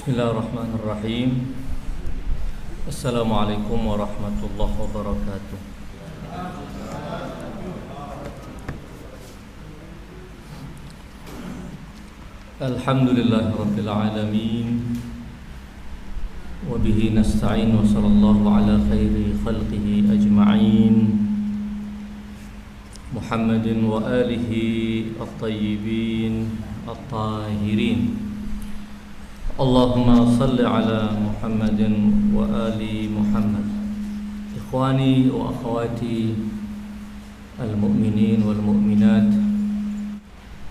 Bismillahirrahmanirrahim. Assalamualaikum warahmatullahi wabarakatuh. Alhamdulillahirabbil alamin. Wa bihi nasta'in wa sallallahu ala khairi khalqihi ajma'in. Muhammadin wa alihi at-tayyibin at-tahirin. Allahumma salli ala Muhammadin wa ali Muhammad. Ikhwani wa akhwati al-mu'minin wal mu'minat.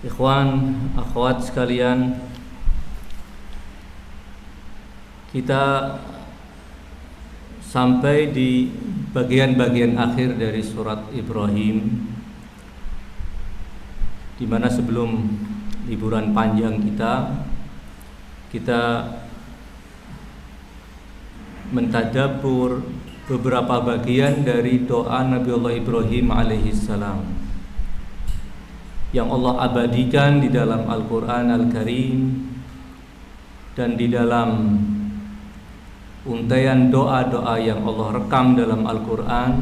Ikhwan, akhwat sekalian, kita sampai di bagian-bagian akhir dari surat Ibrahim, di mana sebelum liburan panjang kita mentadabbur beberapa bagian dari doa Nabiullah Ibrahim alaihissalam yang Allah abadikan di dalam Al-Quran Al-Karim dan di dalam untaian doa-doa yang Allah rekam dalam Al-Quran,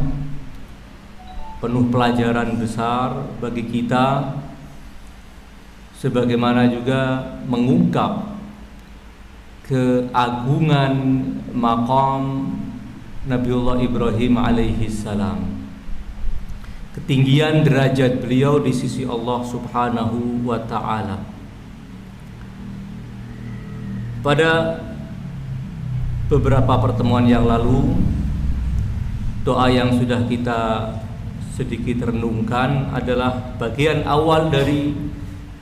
penuh pelajaran besar bagi kita, sebagaimana juga mengungkap keagungan maqam Nabiullah Ibrahim alaihissalam, ketinggian derajat beliau di sisi Allah subhanahu wa ta'ala. Pada beberapa pertemuan yang lalu, doa yang sudah kita sedikit renungkan adalah bagian awal dari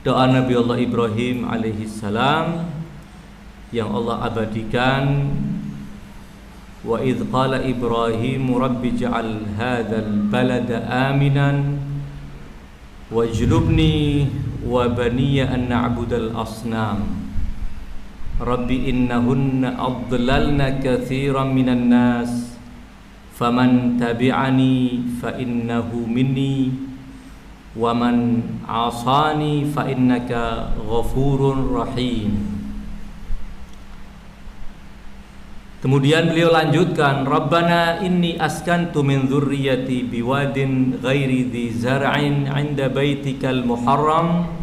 doa Nabiullah Ibrahim alaihissalam yang Allah abadikan. Wa idh qala Ibrahim rabbi ja'al hadzal balada aminan wajlubni wa baniya an na'budal asnam rabbi innahunna adlalna katsiran minan nas faman tabi'ani fa innahu minni wa man 'asani fa innaka ghafurur rahim. Kemudian beliau lanjutkan, Rabbana inni askantu min dzurriyyati biwadin ghairi dzi zar'in 'inda baitikal muharram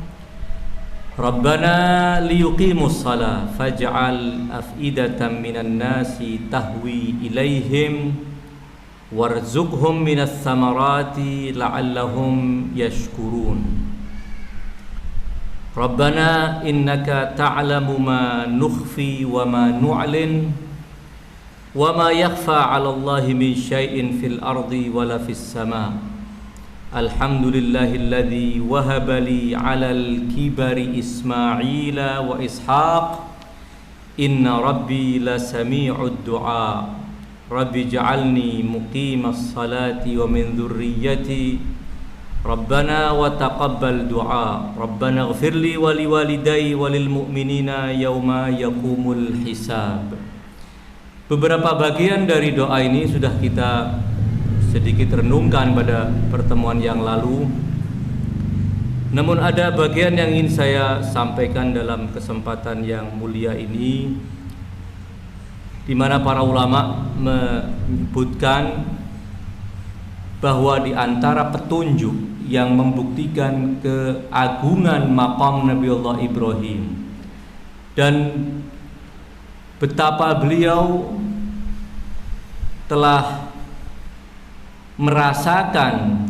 Rabbana liyuqimus shalah faj'al af'idatan minan nasi tahwi ilaihim warzuqhum minas samarati la'allahum yashkurun. Rabbana innaka ta'lamu ma nukhfi wa ma nu'lin wa ma yakhfa 'ala Allahi min syai'in fil ardi wala fis sama. Alhamdulillahilladzi wahaba li 'alal kibari Ismaila wa Ishaq inna rabbi lasami'ud du'a rabbi ij'alni muqimas salati wa min dzurriyyati rabbana wa taqabbal du'a rabbana ighfirli wa liwalidayya wa lil mu'minina yauma yaqumul hisab. Beberapa bagian dari doa ini sudah kita sedikit renungkan pada pertemuan yang lalu. Namun ada bagian yang ingin saya sampaikan dalam kesempatan yang mulia ini, di mana para ulama menyebutkan bahwa di antara petunjuk yang membuktikan keagungan maqam Nabiullah Ibrahim dan betapa beliau telah merasakan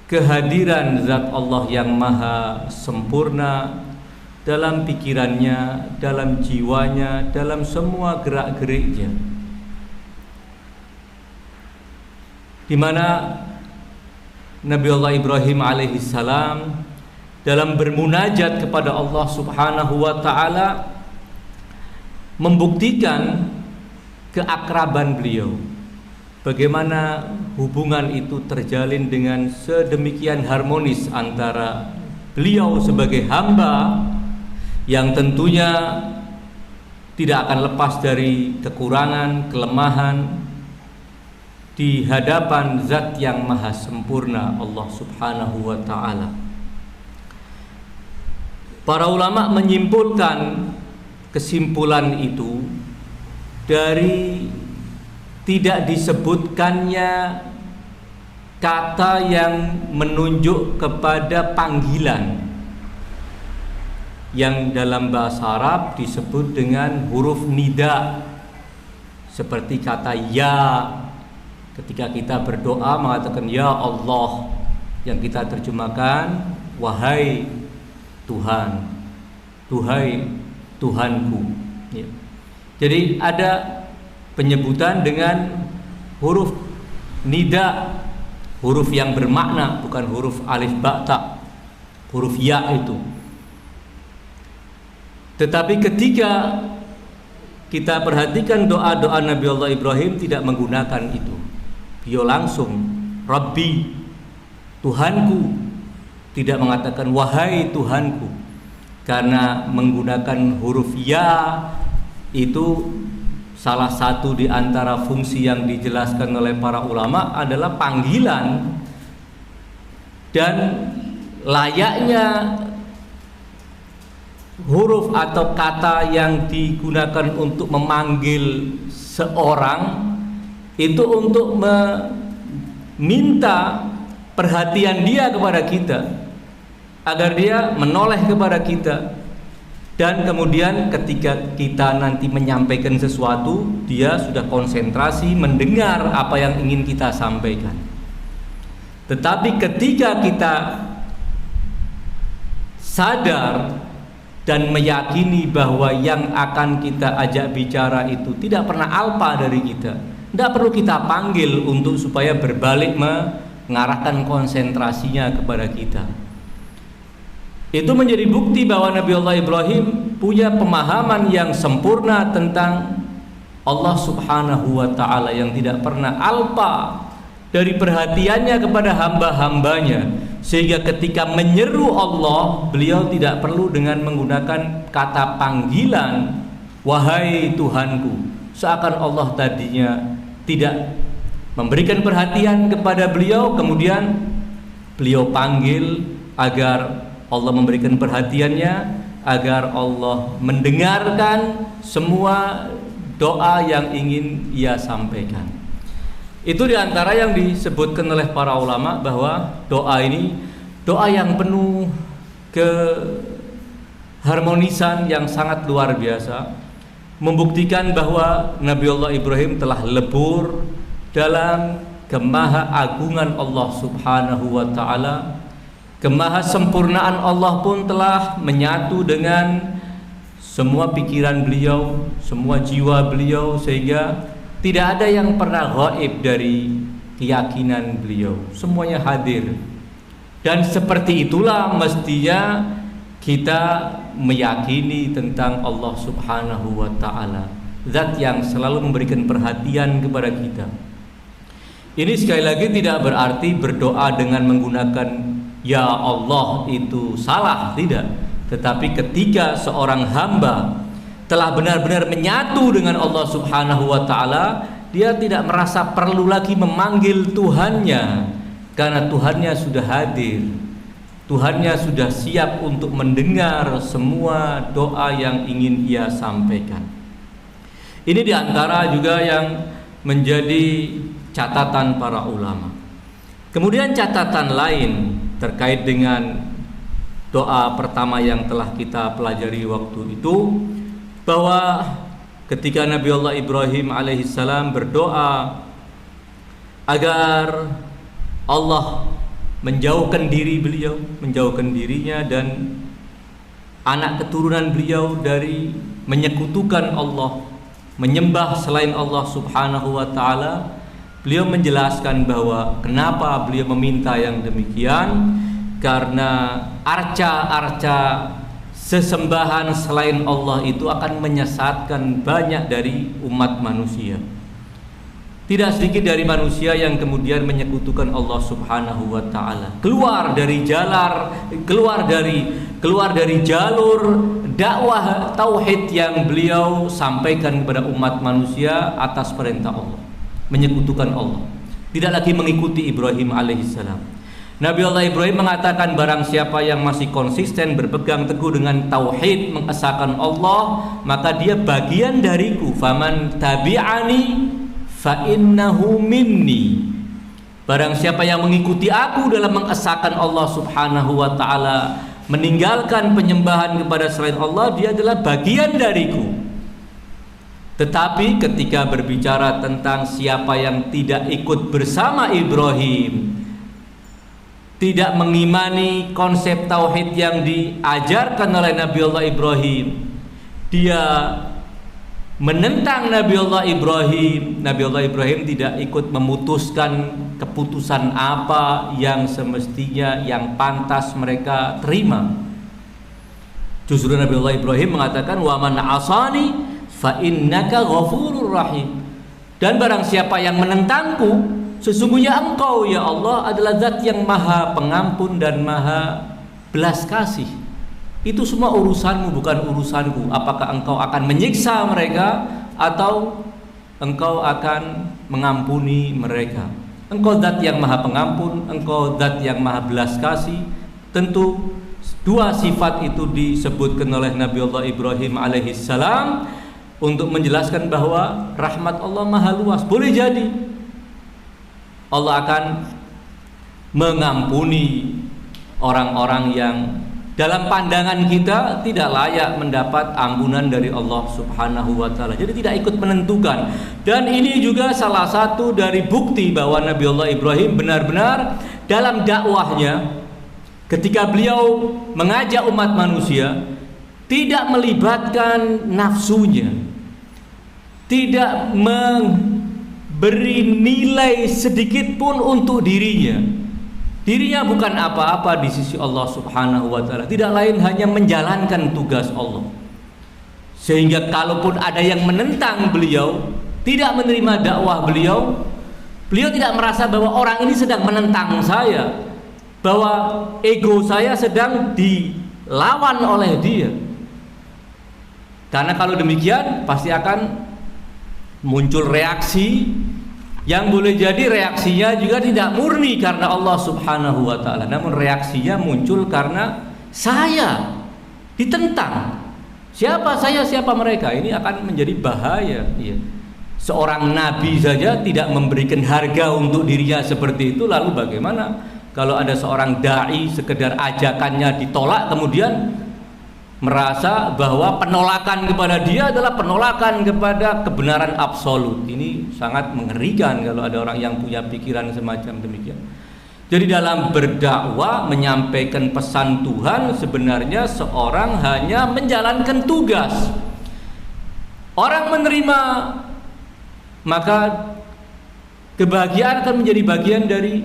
kehadiran zat Allah yang maha sempurna dalam pikirannya, dalam jiwanya, dalam semua gerak-geriknya, di mana Nabiullah Ibrahim alaihissalam dalam bermunajat kepada Allah subhanahu wa ta'ala membuktikan keakraban beliau, bagaimana hubungan itu terjalin dengan sedemikian harmonis antara beliau sebagai hamba yang tentunya tidak akan lepas dari kekurangan, kelemahan di hadapan zat yang maha sempurna Allah subhanahu wa ta'ala. Para ulama menyimpulkan kesimpulan itu dari tidak disebutkannya kata yang menunjuk kepada panggilan yang dalam bahasa Arab disebut dengan huruf nida, seperti kata ya ketika kita berdoa mengatakan ya Allah, yang kita terjemahkan wahai Tuhan, duhai Tuhanku ya. Jadi ada penyebutan dengan huruf nida, huruf yang bermakna, bukan huruf alif ba ta, huruf ya itu. Tetapi ketika kita perhatikan doa-doa Nabi Allah Ibrahim tidak menggunakan itu. Beliau langsung Rabbi, Tuhanku, tidak mengatakan wahai Tuhanku, karena menggunakan huruf ya itu salah satu di antara fungsi yang dijelaskan oleh para ulama adalah panggilan, dan layaknya huruf atau kata yang digunakan untuk memanggil seorang itu untuk meminta perhatian dia kepada kita, agar dia menoleh kepada kita, dan kemudian ketika kita nanti menyampaikan sesuatu dia sudah konsentrasi mendengar apa yang ingin kita sampaikan. Tetapi ketika kita sadar dan meyakini bahwa yang akan kita ajak bicara itu tidak pernah alpa dari kita, tidak perlu kita panggil untuk supaya berbalik mengarahkan konsentrasinya kepada kita. Itu menjadi bukti bahwa Nabi Allah Ibrahim punya pemahaman yang sempurna tentang Allah Subhanahu wa ta'ala, yang tidak pernah alpa dari perhatiannya kepada hamba-hambanya, sehingga ketika menyeru Allah, beliau tidak perlu dengan menggunakan kata panggilan wahai Tuhanku, seakan Allah tadinya tidak memberikan perhatian kepada beliau, kemudian beliau panggil agar Allah memberikan perhatiannya, agar Allah mendengarkan semua doa yang ingin ia sampaikan. Itu diantara yang disebutkan oleh para ulama, bahwa doa ini doa yang penuh keharmonisan yang sangat luar biasa, membuktikan bahwa Nabi Allah Ibrahim telah lebur dalam kemahaagungan Allah Subhanahu wa ta'ala. Kemahasempurnaan Allah pun telah menyatu dengan semua pikiran beliau, semua jiwa beliau, sehingga tidak ada yang pernah gaib dari keyakinan beliau, semuanya hadir. Dan seperti itulah mestinya kita meyakini tentang Allah Subhanahu wa ta'ala, zat yang selalu memberikan perhatian kepada kita. Ini sekali lagi tidak berarti berdoa dengan menggunakan ya Allah itu salah, tidak. Tetapi ketika seorang hamba telah benar-benar menyatu dengan Allah Subhanahu wa ta'ala, dia tidak merasa perlu lagi memanggil Tuhannya, karena Tuhannya sudah hadir. Tuhannya sudah siap untuk mendengar semua doa yang ingin ia sampaikan. Ini diantara juga yang menjadi catatan para ulama. Kemudian catatan lain terkait dengan doa pertama yang telah kita pelajari waktu itu, bahwa ketika Nabi Allah Ibrahim alaihissalam berdoa agar Allah menjauhkan diri beliau, menjauhkan dirinya dan anak keturunan beliau dari menyekutukan Allah, menyembah selain Allah Subhanahu wa ta'ala, beliau menjelaskan bahwa kenapa beliau meminta yang demikian, karena arca-arca sesembahan selain Allah itu akan menyesatkan banyak dari umat manusia. Tidak sedikit dari manusia yang kemudian menyekutukan Allah Subhanahu wa ta'ala, keluar dari jalur dakwah tauhid yang beliau sampaikan kepada umat manusia atas perintah Allah, menyekutukan Allah, tidak lagi mengikuti Ibrahim alaihissalam. Nabi Allah Ibrahim mengatakan barang siapa yang masih konsisten berpegang teguh dengan tauhid, mengesahkan Allah, maka dia bagian dariku. Faman tabi'ani fa innahu minni. Barang siapa yang mengikuti aku dalam mengesahkan Allah Subhanahu wa taala, meninggalkan penyembahan kepada selain Allah, dia adalah bagian dariku. Tetapi ketika berbicara tentang siapa yang tidak ikut bersama Ibrahim, tidak mengimani konsep tauhid yang diajarkan oleh Nabi Allah Ibrahim, dia menentang Nabi Allah Ibrahim. Nabi Allah Ibrahim tidak ikut memutuskan keputusan apa yang semestinya, yang pantas mereka terima. Justru Nabi Allah Ibrahim mengatakan, wa man asani fa innaka ghafurur rahim. Dan barang siapa yang menentangku, sesungguhnya engkau ya Allah adalah zat yang maha pengampun dan maha belas kasih. Itu semua urusanmu, bukan urusanku. Apakah engkau akan menyiksa mereka atau engkau akan mengampuni mereka? Engkau zat yang maha pengampun, engkau zat yang maha belas kasih. Tentu dua sifat itu disebutkan oleh Nabi Allah Ibrahim alaihissalam untuk menjelaskan bahwa rahmat Allah maha luas. Boleh jadi Allah akan mengampuni orang-orang yang dalam pandangan kita tidak layak mendapat ampunan dari Allah Subhanahu wa taala. Jadi tidak ikut menentukan. Dan ini juga salah satu dari bukti bahwa Nabi Allah Ibrahim benar-benar dalam dakwahnya, ketika beliau mengajak umat manusia, tidak melibatkan nafsunya, tidak beri nilai sedikit pun untuk dirinya. Dirinya bukan apa-apa di sisi Allah Subhanahu wa taala. Tidak lain hanya menjalankan tugas Allah. Sehingga kalaupun ada yang menentang beliau, tidak menerima dakwah beliau, beliau tidak merasa bahwa orang ini sedang menentang saya, bahwa ego saya sedang dilawan oleh dia. Karena kalau demikian pasti akan muncul reaksi yang boleh jadi reaksinya juga tidak murni karena Allah Subhanahu wa taala, namun reaksinya muncul karena saya ditentang. Siapa saya, siapa mereka? Ini akan menjadi bahaya. Iya. Seorang nabi saja tidak memberikan harga untuk dirinya seperti itu, lalu bagaimana kalau ada seorang dai sekedar ajakannya ditolak kemudian merasa bahwa penolakan kepada dia adalah penolakan kepada kebenaran absolut. Ini sangat mengerikan kalau ada orang yang punya pikiran semacam demikian. Jadi dalam berdakwah, menyampaikan pesan Tuhan, sebenarnya seorang hanya menjalankan tugas. Orang menerima, maka kebahagiaan akan menjadi bagian dari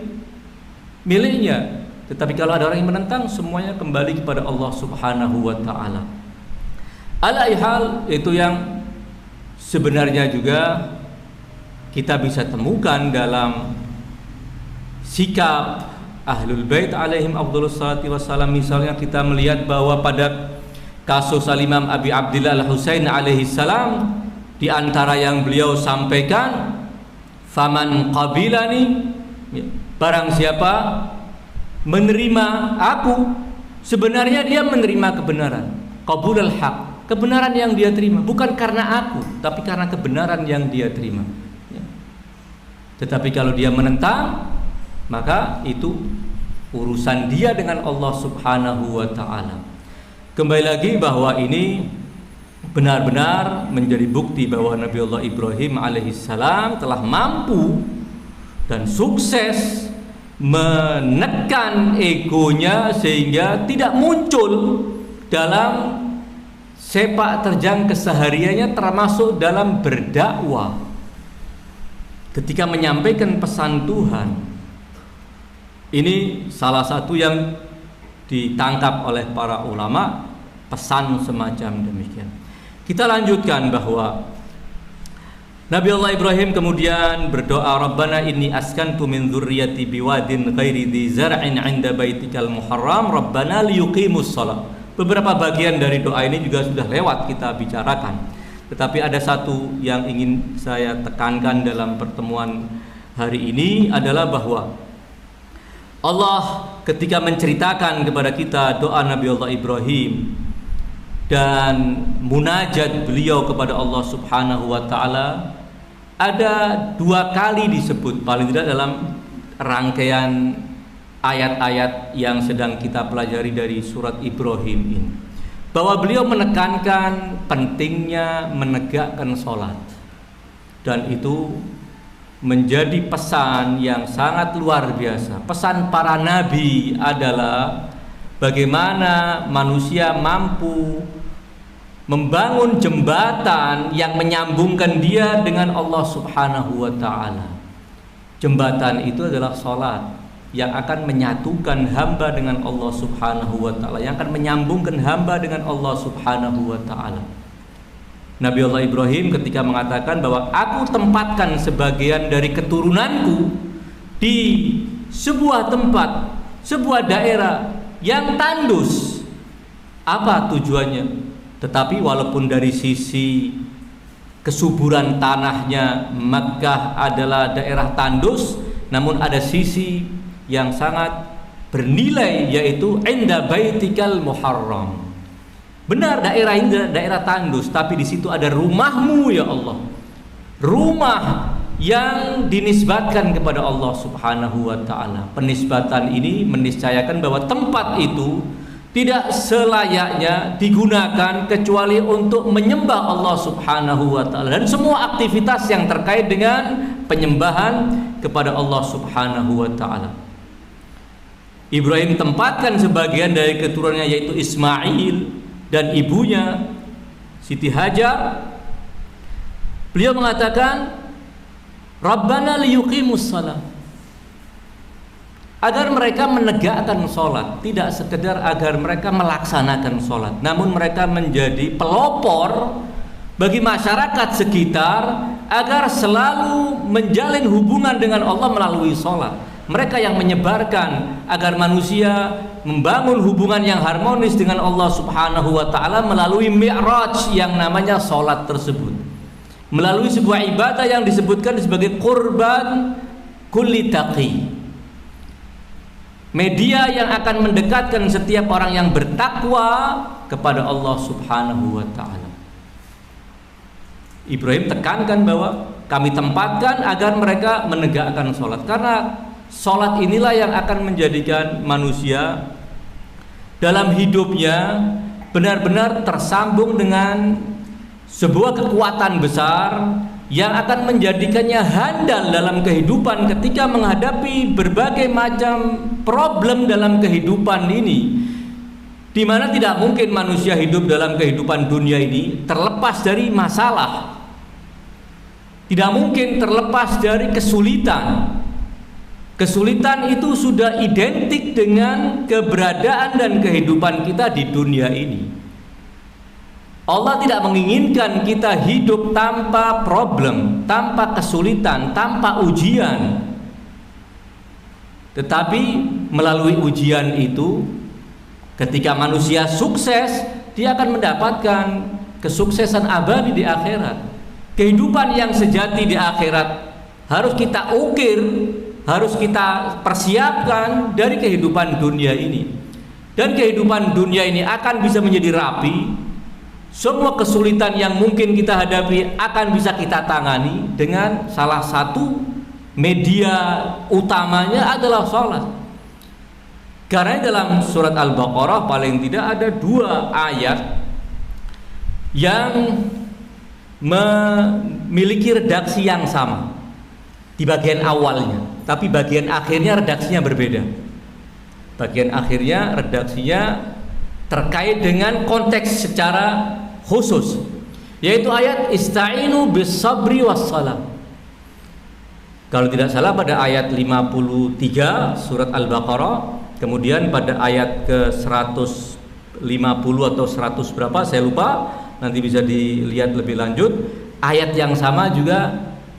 miliknya. Tetapi kalau ada orang yang menentang, semuanya kembali kepada Allah Subhanahu wa taala. Alaihal, itu yang sebenarnya juga kita bisa temukan dalam sikap Ahlul Bait alaihim afdhalus salati wassalam. Misalnya kita melihat bahwa pada kasus Al-Imam Abi Abdillah Al-Husain alaihi salam, di antara yang beliau sampaikan, faman qabilani, barang siapa menerima aku, sebenarnya dia menerima kebenaran. Qabulul haq, kebenaran yang dia terima, bukan karena aku, tapi karena kebenaran yang dia terima. Tetapi kalau dia menentang, maka itu urusan dia dengan Allah Subhanahu wa taala. Kembali lagi bahwa ini benar-benar menjadi bukti bahwa Nabi Allah Ibrahim alaihissalam telah mampu dan sukses menekan egonya sehingga tidak muncul dalam sepak terjang kesehariannya, termasuk dalam berdakwah. Ketika menyampaikan pesan Tuhan, ini salah satu yang ditangkap oleh para ulama, pesan semacam demikian. Kita lanjutkan bahwa Nabi Allah Ibrahim kemudian berdoa, Rabbana inni askantu min dzurriyyati biwadin ghairi dzi zar'in 'inda baitikal muharram Rabbana liyuqimus shalah. Beberapa bagian dari doa ini juga sudah lewat kita bicarakan. Tetapi ada satu yang ingin saya tekankan dalam pertemuan hari ini adalah bahwa Allah ketika menceritakan kepada kita doa Nabi Allah Ibrahim dan munajat beliau kepada Allah Subhanahu wa taala, ada 2 kali disebut paling tidak dalam rangkaian ayat-ayat yang sedang kita pelajari dari surat Ibrahim ini, bahwa beliau menekankan pentingnya menegakkan sholat. Dan itu menjadi pesan yang sangat luar biasa. Pesan para nabi adalah bagaimana manusia mampu membangun jembatan yang menyambungkan dia dengan Allah Subhanahu wa ta'ala. Jembatan itu adalah sholat yang akan menyatukan hamba dengan Allah Subhanahu wa ta'ala, yang akan menyambungkan hamba dengan Allah Subhanahu wa ta'ala. Nabi Allah Ibrahim ketika mengatakan bahwa aku tempatkan sebagian dari keturunanku di sebuah tempat, sebuah daerah yang tandus. Apa tujuannya? Tetapi walaupun dari sisi kesuburan tanahnya Makkah adalah daerah tandus, namun ada sisi yang sangat bernilai, yaitu inda baitikal muharram. Benar, daerah ini daerah tandus, tapi di situ ada rumahmu ya Allah. Rumah yang dinisbatkan kepada Allah Subhanahu wa taala. Penisbatan ini meniscayakan bahwa tempat itu tidak selayaknya digunakan kecuali untuk menyembah Allah Subhanahu wa taala dan semua aktivitas yang terkait dengan penyembahan kepada Allah Subhanahu wa taala. Ibrahim tempatkan sebagian dari keturunannya, yaitu Ismail dan ibunya Siti Hajar. Beliau mengatakan, Rabbana liyuqimus shalah, agar mereka menegakkan sholat, tidak sekedar agar mereka melaksanakan sholat, namun mereka menjadi pelopor bagi masyarakat sekitar agar selalu menjalin hubungan dengan Allah melalui sholat. Mereka yang menyebarkan agar manusia membangun hubungan yang harmonis dengan Allah Subhanahu wa ta'ala melalui mi'raj yang namanya sholat tersebut, melalui sebuah ibadah yang disebutkan sebagai qurban kulli taqi, media yang akan mendekatkan setiap orang yang bertakwa kepada Allah Subhanahu wa ta'ala. Ibrahim tekankan bahwa kami tempatkan agar mereka menegakkan sholat, karena sholat inilah yang akan menjadikan manusia dalam hidupnya benar-benar tersambung dengan sebuah kekuatan besar yang akan menjadikannya handal dalam kehidupan ketika menghadapi berbagai macam problem dalam kehidupan ini, di mana tidak mungkin manusia hidup dalam kehidupan dunia ini terlepas dari masalah, tidak mungkin terlepas dari kesulitan. Kesulitan itu sudah identik dengan keberadaan dan kehidupan kita di dunia ini. Allah tidak menginginkan kita hidup tanpa problem, tanpa kesulitan, tanpa ujian. Tetapi melalui ujian itu, ketika manusia sukses, dia akan mendapatkan kesuksesan abadi di akhirat. Kehidupan yang sejati di akhirat harus kita ukir, harus kita persiapkan dari kehidupan dunia ini. Dan kehidupan dunia ini akan bisa menjadi rapi. Semua kesulitan yang mungkin kita hadapi akan bisa kita tangani dengan salah satu media utamanya adalah sholat. Karena dalam surat Al-Baqarah paling tidak ada 2 ayat yang memiliki redaksi yang sama di bagian awalnya, tapi bagian akhirnya redaksinya berbeda. Bagian akhirnya redaksinya terkait dengan konteks secara khusus, yaitu ayat ista'inu bis sabri was salam. Kalau tidak salah pada ayat 53 surat Al-Baqarah, kemudian pada ayat ke 150 atau 100 berapa saya lupa, nanti bisa dilihat lebih lanjut. Ayat yang sama juga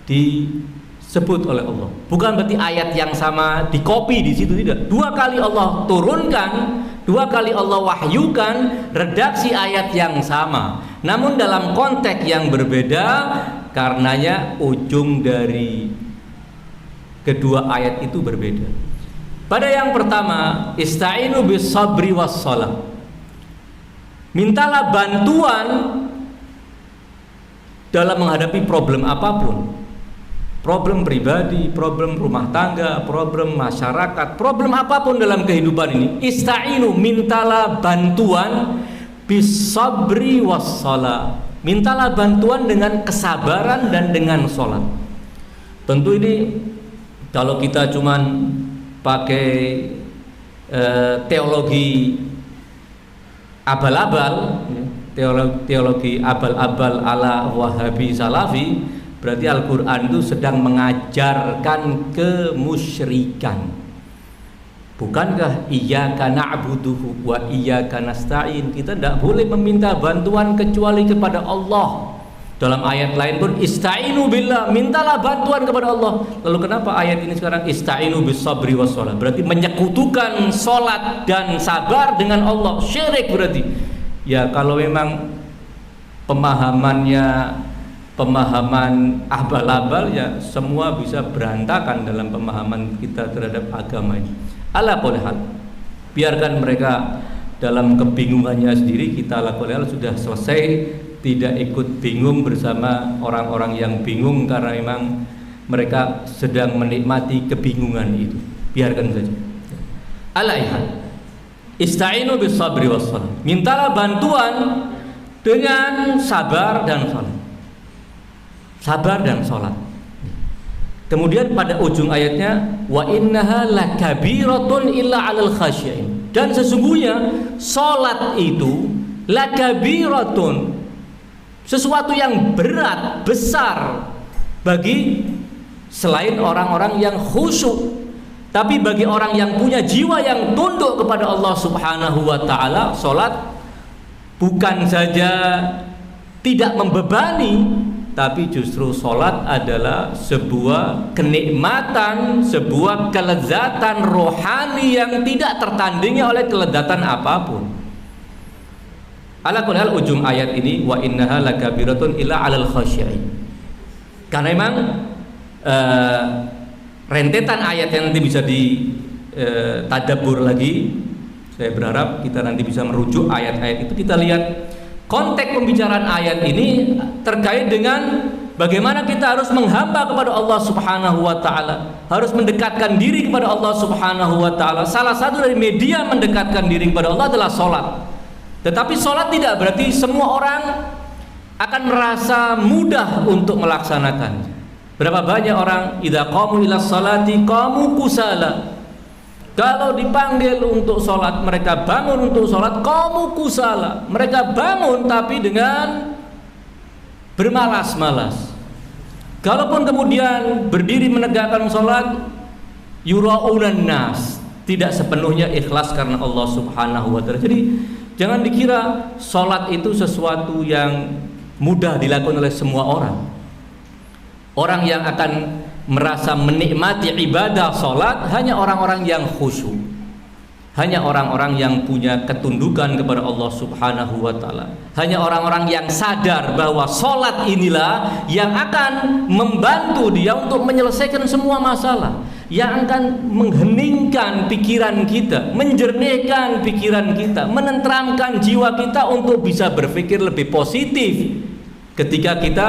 disebut oleh Allah. Bukan berarti ayat yang sama dikopi di situ, tidak. 2 kali Allah turunkan, 2 kali Allah wahyukan redaksi ayat yang sama, namun dalam konteks yang berbeda. Karenanya ujung dari kedua ayat itu berbeda. Pada yang pertama, ista'inu bis sabri was shalah. Mintalah bantuan dalam menghadapi problem apapun. Problem pribadi, problem rumah tangga, problem masyarakat, problem apapun dalam kehidupan ini. Ista'inu, mintalah bantuan bis sabri was shalah. Mintalah bantuan dengan kesabaran dan dengan sholat. Tentu ini kalau kita cuman pakai teologi abal-abal, teologi abal-abal ala Wahabi Salafi, berarti Al-Quran itu sedang mengajarkan kemusyrikan. Bukankah iyyaka na'budu wa iyyaka nasta'in? Kita tidak boleh meminta bantuan kecuali kepada Allah. Dalam ayat lain pun ista'inu billah, mintalah bantuan kepada Allah. Lalu kenapa ayat ini sekarang ista'inu bis sabri was shalah? Berarti menyekutukan salat dan sabar dengan Allah, syirik berarti. Ya kalau memang pemahaman abal-abal, ya semua bisa berantakan dalam pemahaman kita terhadap agama ini. Ala kulli hal, biarkan mereka dalam kebingungannya sendiri, kita ala kulli hal sudah selesai. Tidak ikut bingung bersama orang-orang yang bingung, karena memang mereka sedang menikmati kebingungan itu. Biarkan saja. Alaiha ista'inu bis sabri was shalah. Mintalah bantuan dengan sabar dan salat. Sabar dan salat. Kemudian pada ujung ayatnya wa innaha lakabiratun illa 'alal khasyiin. Dan sesungguhnya salat itu lakabiratun, sesuatu yang berat, besar bagi selain orang-orang yang khusyuk. Tapi bagi orang yang punya jiwa yang tunduk kepada Allah Subhanahu wa taala, salat bukan saja tidak membebani, tapi justru salat adalah sebuah kenikmatan, sebuah kelezatan rohani yang tidak tertandingi oleh kelezatan apapun. Ala kulli hal, ujung ayat ini wa innaha lakabiratun illa 'alal khasyiin. Karena memang rentetan ayat yang nanti bisa ditadabbur lagi. Saya berharap kita nanti bisa merujuk ayat-ayat itu. Kita lihat konteks pembicaraan ayat ini terkait dengan bagaimana kita harus menghamba kepada Allah Subhanahu wa taala, harus mendekatkan diri kepada Allah Subhanahu wa taala. Salah satu dari media mendekatkan diri kepada Allah adalah salat. Tetapi sholat tidak berarti semua orang akan merasa mudah untuk melaksanakannya. Berapa banyak orang idza qamu ila sholati qamu kusala. Kalau dipanggil untuk sholat, mereka bangun untuk sholat qamu kusala. Mereka bangun tapi dengan bermalas-malas. Kalaupun kemudian berdiri menegakkan sholat, yura'unan nas, tidak sepenuhnya ikhlas karena Allah Subhanahu wa taala. Jadi jangan dikira sholat itu sesuatu yang mudah dilakukan oleh semua orang. Orang yang akan merasa menikmati ibadah sholat hanya orang-orang yang khusyuk, hanya orang-orang yang punya ketundukan kepada Allah Subhanahu wa taala, hanya orang-orang yang sadar bahwa sholat inilah yang akan membantu dia untuk menyelesaikan semua masalah, yang akan mengheningkan pikiran kita, menjernihkan pikiran kita, menenteramkan jiwa kita untuk bisa berpikir lebih positif ketika kita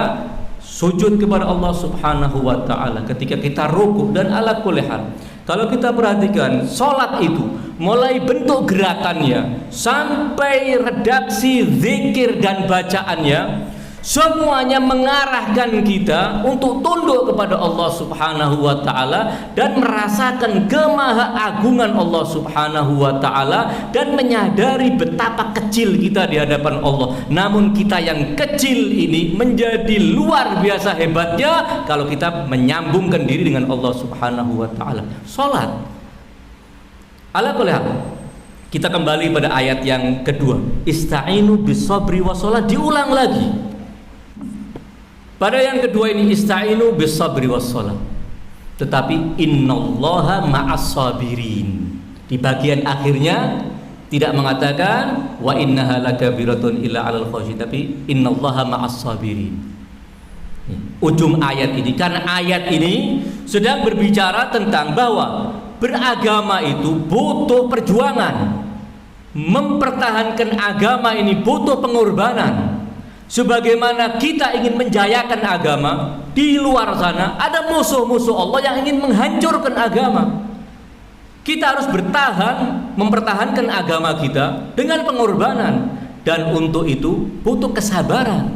sujud kepada Allah Subhanahu wa taala, ketika kita rukuk. Dan ala kulli hal, kalau kita perhatikan salat itu mulai bentuk gerakannya sampai redaksi zikir dan bacaannya, semuanya mengarahkan kita untuk tunduk kepada Allah Subhanahu wa taala dan merasakan kemahaagungan Allah Subhanahu wa taala dan menyadari betapa kecil kita di hadapan Allah. Namun kita yang kecil ini menjadi luar biasa hebatnya kalau kita menyambungkan diri dengan Allah Subhanahu wa taala. Salat. Ala kulli hal, kita kembali pada ayat yang kedua. Ista'inu bis sabri was shalah, diulang lagi. Pada yang kedua ini ista'inu bis sabri was shalah. Tetapi innallaha ma'as sabirin. Di bagian akhirnya tidak mengatakan wa innaha lakabiratun illa 'alal khasyiin, tapi innallaha ma'as sabirin. Ujung ayat ini, karena ayat ini sedang berbicara tentang bahwa beragama itu butuh perjuangan. Mempertahankan agama ini butuh pengorbanan. Sebagaimana kita ingin menjayakan agama, di luar sana ada musuh-musuh Allah yang ingin menghancurkan agama. Kita harus bertahan, mempertahankan agama kita dengan pengorbanan, dan untuk itu butuh kesabaran.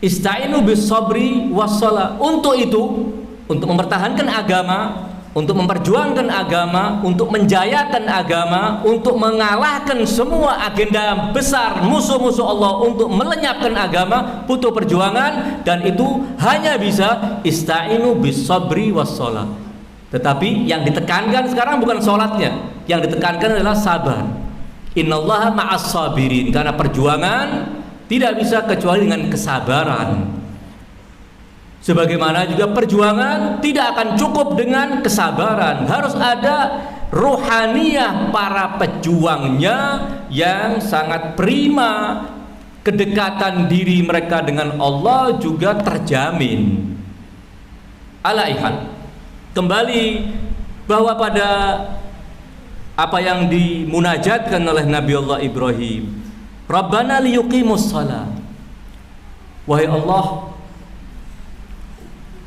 Ista'inu bis sabri wassalah. Untuk itu, untuk mempertahankan agama, untuk memperjuangkan agama, untuk menjayakan agama, untuk mengalahkan semua agenda besar musuh-musuh Allah, untuk melenyapkan agama, butuh perjuangan, dan itu hanya bisa ista'inu bis sabri wassalah. Tetapi yang ditekankan sekarang bukan sholatnya, yang ditekankan adalah sabar. Innallaha ma'as sabirin, karena perjuangan tidak bisa kecuali dengan kesabaran. Sebagaimana juga perjuangan tidak akan cukup dengan kesabaran, harus ada rohaniyah para pejuangnya yang sangat prima. Kedekatan diri mereka dengan Allah juga terjamin. Alaihan, kembali bahwa pada apa yang dimunajatkan oleh Nabi Allah Ibrahim, Rabbana liyuqimus shalah, wahai Allah,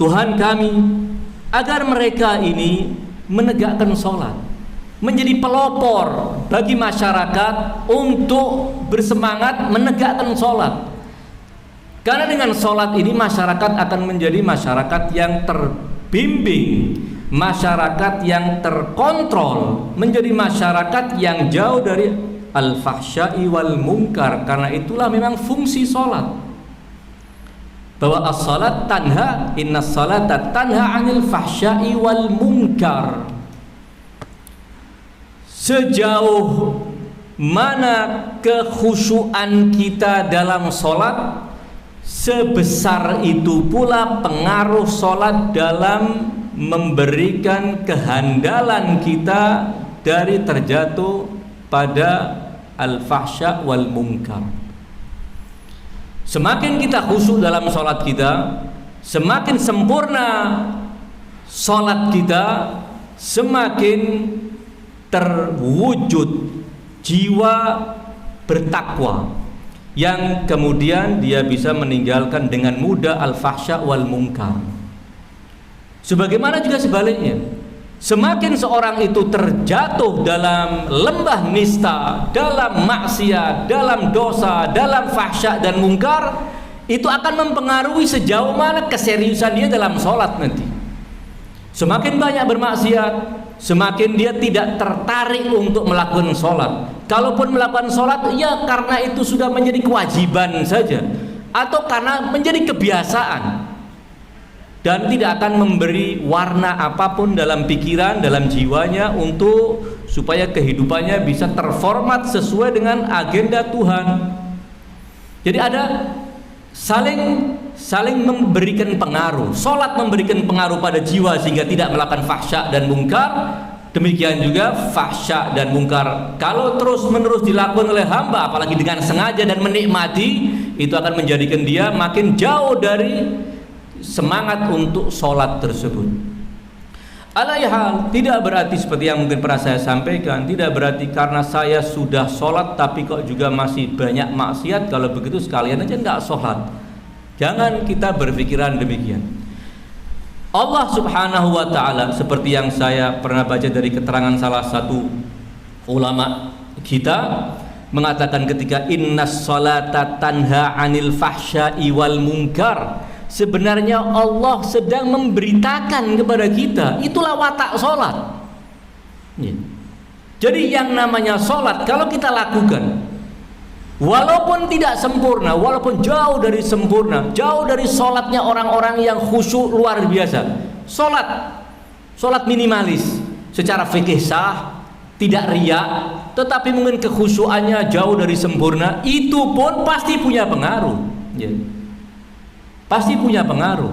Tuhan kami, agar mereka ini menegakkan sholat, menjadi pelopor bagi masyarakat untuk bersemangat menegakkan sholat. Karena dengan sholat ini masyarakat akan menjadi masyarakat yang terbimbing, masyarakat yang terkontrol, menjadi masyarakat yang jauh dari al-fahsya'i wal munkar. Karena itulah memang fungsi sholat, bahwa as-salat tanha, innas salata tanha 'anil fahsya'i wal munkar. Sejauh mana kekhusyuan kita dalam salat, sebesar itu pula pengaruh salat dalam memberikan kehandalan kita dari terjatuh pada al-fahsya' wal munkar. Semakin kita khusyuk dalam sholat kita, semakin sempurna sholat kita, semakin terwujud jiwa bertakwa, yang kemudian dia bisa meninggalkan dengan mudah al-fahsya wal munkar. Sebagaimana juga sebaliknya, semakin seorang itu terjatuh dalam lembah nista, dalam maksiat, dalam dosa, dalam fahsya dan mungkar, itu akan mempengaruhi sejauh mana keseriusan dia dalam sholat nanti. Semakin banyak bermaksiat, semakin dia tidak tertarik untuk melakukan sholat. Kalaupun melakukan sholat, ya karena itu sudah menjadi kewajiban saja, atau karena menjadi kebiasaan, dan tidak akan memberi warna apapun dalam pikiran, dalam jiwanya, untuk supaya kehidupannya bisa terformat sesuai dengan agenda Tuhan. Jadi ada saling memberikan pengaruh. Salat memberikan pengaruh pada jiwa sehingga tidak melakukan fahsya dan mungkar. Demikian juga fahsya dan mungkar, kalau terus menerus dilakukan oleh hamba, apalagi dengan sengaja dan menikmati, itu akan menjadikan dia makin jauh dari semangat untuk sholat tersebut. Alaihal, tidak berarti seperti yang mungkin pernah saya sampaikan, tidak berarti karena saya sudah sholat tapi kok juga masih banyak maksiat, kalau begitu sekalian aja enggak sholat. Jangan kita berpikiran demikian. Allah subhanahu wa ta'ala, seperti yang saya pernah baca dari keterangan salah satu ulama kita, mengatakan ketika innas sholata tanha 'anil fahsya'i wal munkar, sebenarnya Allah sedang memberitakan kepada kita, itulah watak sholat. Jadi yang namanya sholat, kalau kita lakukan, walaupun tidak sempurna, walaupun jauh dari sempurna, jauh dari sholatnya orang-orang yang khusyuk luar biasa, sholat minimalis, secara fikih sah, tidak riya, tetapi mungkin kekhusyuannya jauh dari sempurna, itu pun pasti punya pengaruh. Pasti punya pengaruh.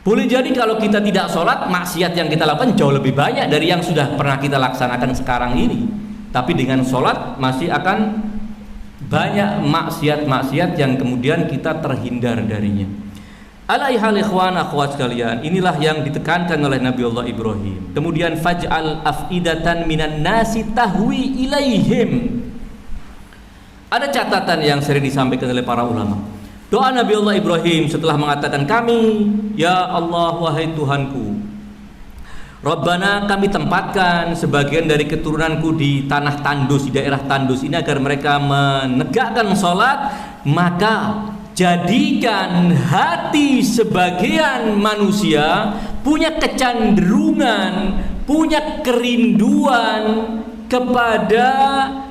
Boleh jadi kalau kita tidak sholat, maksiat yang kita lakukan jauh lebih banyak dari yang sudah pernah kita laksanakan sekarang ini. Tapi dengan sholat masih akan banyak maksiat-maksiat yang kemudian kita terhindar darinya. Alaihal ikhwan akhwat sekalian, inilah yang ditekankan oleh Nabiullah Ibrahim. Kemudian faj'al afidatan minan nasi tahwi ilaihim. Ada catatan yang sering disampaikan oleh para ulama. Doa Nabiullah Ibrahim setelah mengatakan, kami, ya Allah, wahai Tuhanku, Rabbana, kami tempatkan sebagian dari keturunanku di tanah tandus, di daerah tandus ini agar mereka menegakkan sholat, maka jadikan hati sebagian manusia punya kecenderungan, punya kerinduan kepada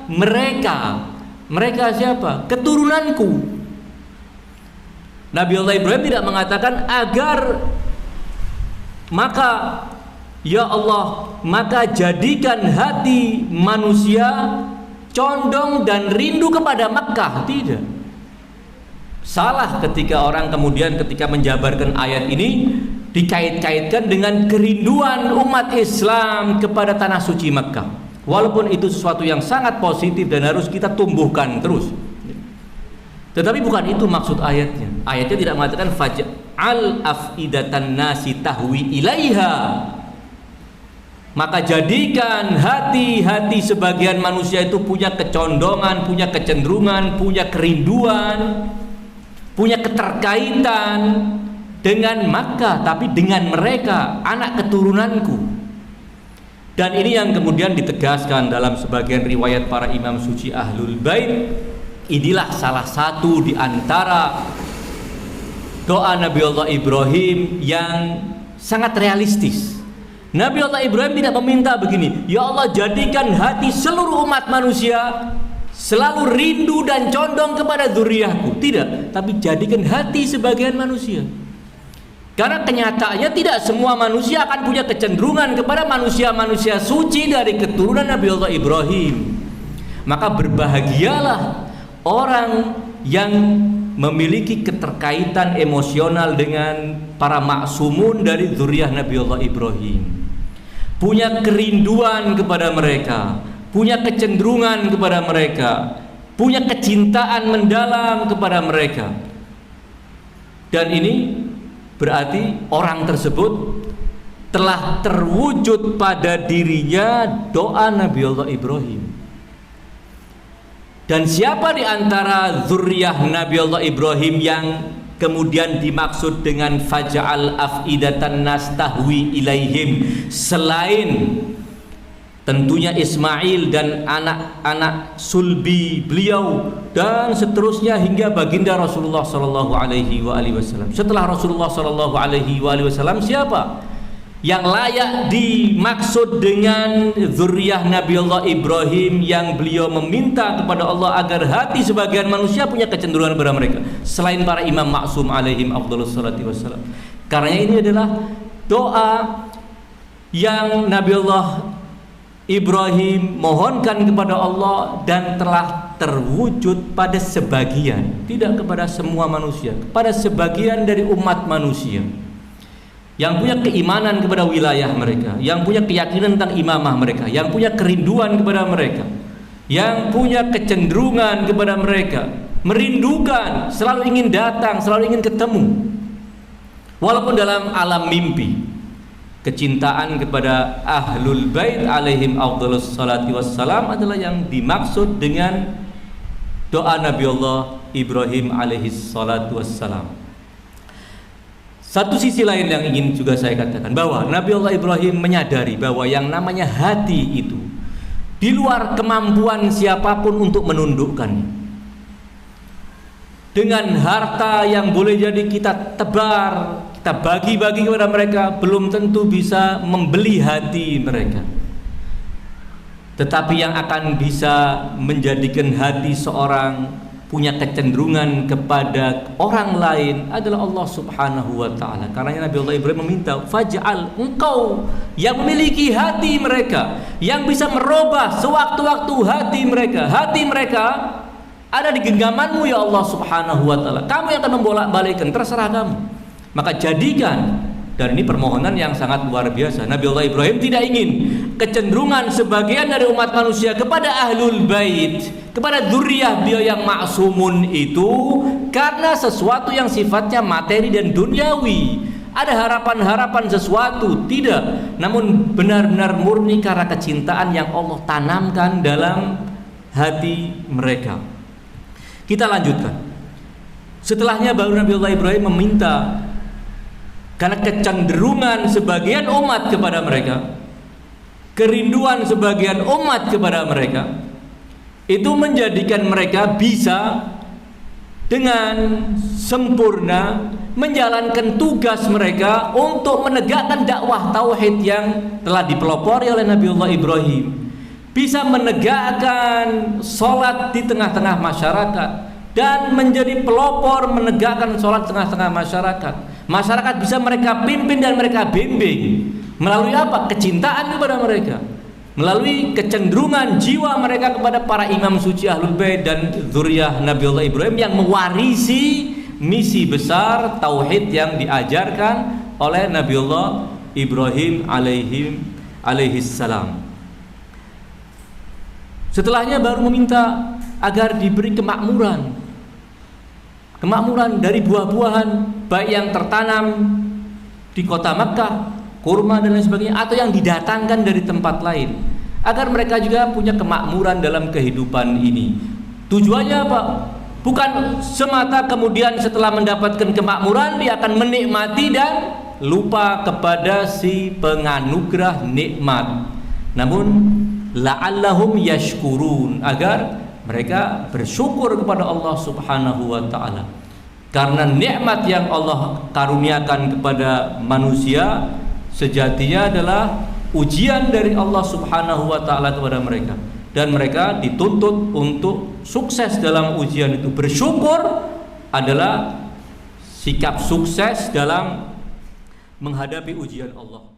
mereka. Mereka siapa? Keturunanku. Nabiullah Ibrahim tidak mengatakan agar, maka ya Allah, maka jadikan hati manusia condong dan rindu kepada Makkah. Tidak. Salah ketika orang kemudian ketika menjabarkan ayat ini dikait-kaitkan dengan kerinduan umat Islam kepada tanah suci Makkah. Walaupun itu sesuatu yang sangat positif dan harus kita tumbuhkan terus. Tetapi bukan itu maksud ayatnya. Ayatnya tidak mengatakan faj'al afidatan nasi tahwi ilaiha. Maka jadikan hati-hati sebagian manusia itu punya kecondongan, punya kecenderungan, punya kerinduan, punya keterkaitan dengan Makkah, tapi dengan mereka, anak keturunanku. Dan ini yang kemudian ditegaskan dalam sebagian riwayat para imam suci Ahlul Bait. Inilah salah satu di antara doa Nabiullah Ibrahim yang sangat realistis. Nabiullah Ibrahim tidak meminta begini, ya Allah, jadikan hati seluruh umat manusia selalu rindu dan condong kepada dzurriyyahku. Tidak, tapi jadikan hati sebagian manusia. Karena kenyataannya tidak semua manusia akan punya kecenderungan kepada manusia-manusia suci dari keturunan Nabiullah Ibrahim. Maka berbahagialah orang yang memiliki keterkaitan emosional dengan para maksumun dari dzurriyyah Nabiullah Ibrahim. Punya kerinduan kepada mereka, punya kecenderungan kepada mereka, punya kecintaan mendalam kepada mereka. Dan ini berarti orang tersebut telah terwujud pada dirinya doa Nabiullah Ibrahim. Dan siapa di antara dzurriyyah Nabiullah Ibrahim yang kemudian dimaksud dengan faj'al afidatan nas tahwi ilaihim, selain tentunya Ismail dan anak-anak sulbi beliau dan seterusnya hingga baginda Rasulullah sallallahu alaihi wasallam. Setelah Rasulullah sallallahu alaihi wasallam, siapa yang layak dimaksud dengan dzurriyyah Nabiullah Ibrahim yang beliau meminta kepada Allah agar hati sebagian manusia punya kecenderungan kepada mereka selain para imam maksum alaihim afdhalus salati wassalam? Karena ini adalah doa yang Nabiullah Ibrahim mohonkan kepada Allah dan telah terwujud pada sebagian, tidak kepada semua manusia, kepada sebagian dari umat manusia yang punya keimanan kepada wilayah mereka, yang punya keyakinan tentang imamah mereka, yang punya kerinduan kepada mereka, yang punya kecenderungan kepada mereka, merindukan, selalu ingin datang, selalu ingin ketemu, walaupun dalam alam mimpi. Kecintaan kepada Ahlul Bait alaihim afdhalus salati wassalam adalah yang dimaksud dengan doa Nabiullah Ibrahim alaihi salatu wassalam. Satu sisi lain yang ingin juga saya katakan, bahwa Nabiullah Ibrahim menyadari bahwa yang namanya hati itu di luar kemampuan siapapun untuk menundukkannya. Dengan harta yang boleh jadi kita tebar, kita bagi-bagi kepada mereka, belum tentu bisa membeli hati mereka. Tetapi yang akan bisa menjadikan hati seorang punya kecenderungan kepada orang lain adalah Allah Subhanahu wa ta'ala. Karena Nabiullah Ibrahim meminta, faj'al, engkau yang memiliki hati mereka, yang bisa merubah sewaktu-waktu hati mereka. Hati mereka ada di genggamanmu ya Allah Subhanahu wa ta'ala. Kamu yang akan membolak-balikkan, terserah kamu. Maka jadikan Dan ini permohonan yang sangat luar biasa. Nabiullah Ibrahim tidak ingin kecenderungan sebagian dari umat manusia kepada ahlul bait, kepada dzurriyyah beliau yang maksumun itu karena sesuatu yang sifatnya materi dan duniawi. Ada harapan-harapan sesuatu, tidak. Namun benar-benar murni karena kecintaan yang Allah tanamkan dalam hati mereka. Kita lanjutkan. Setelahnya baru Nabiullah Ibrahim meminta, karena kecenderungan sebagian umat kepada mereka, kerinduan sebagian umat kepada mereka, itu menjadikan mereka bisa dengan sempurna menjalankan tugas mereka untuk menegakkan dakwah tauhid yang telah dipelopori oleh Nabiullah Ibrahim. Bisa menegakkan sholat di tengah-tengah masyarakat dan menjadi pelopor menegakkan sholat di tengah-tengah masyarakat. Masyarakat bisa mereka pimpin dan mereka bimbing melalui apa? Kecintaan kepada mereka, melalui kecenderungan jiwa mereka kepada para imam suci ahlul bait dan dzurriyyah Nabiullah Ibrahim yang mewarisi misi besar tauhid yang diajarkan oleh Nabiullah Ibrahim alaihi salam. Setelahnya baru meminta agar diberi kemakmuran dari buah-buahan baik yang tertanam di kota Makkah, kurma dan lain sebagainya, atau yang didatangkan dari tempat lain, agar mereka juga punya kemakmuran dalam kehidupan ini. Tujuannya apa? Bukan semata kemudian setelah mendapatkan kemakmuran dia akan menikmati dan lupa kepada si penganugerah nikmat. Namun la'allahum yashkurun, agar mereka bersyukur kepada Allah Subhanahu wa taala. Karena nikmat yang Allah karuniakan kepada manusia sejatinya adalah ujian dari Allah Subhanahu wa taala kepada mereka, dan mereka dituntut untuk sukses dalam ujian itu. Bersyukur adalah sikap sukses dalam menghadapi ujian Allah.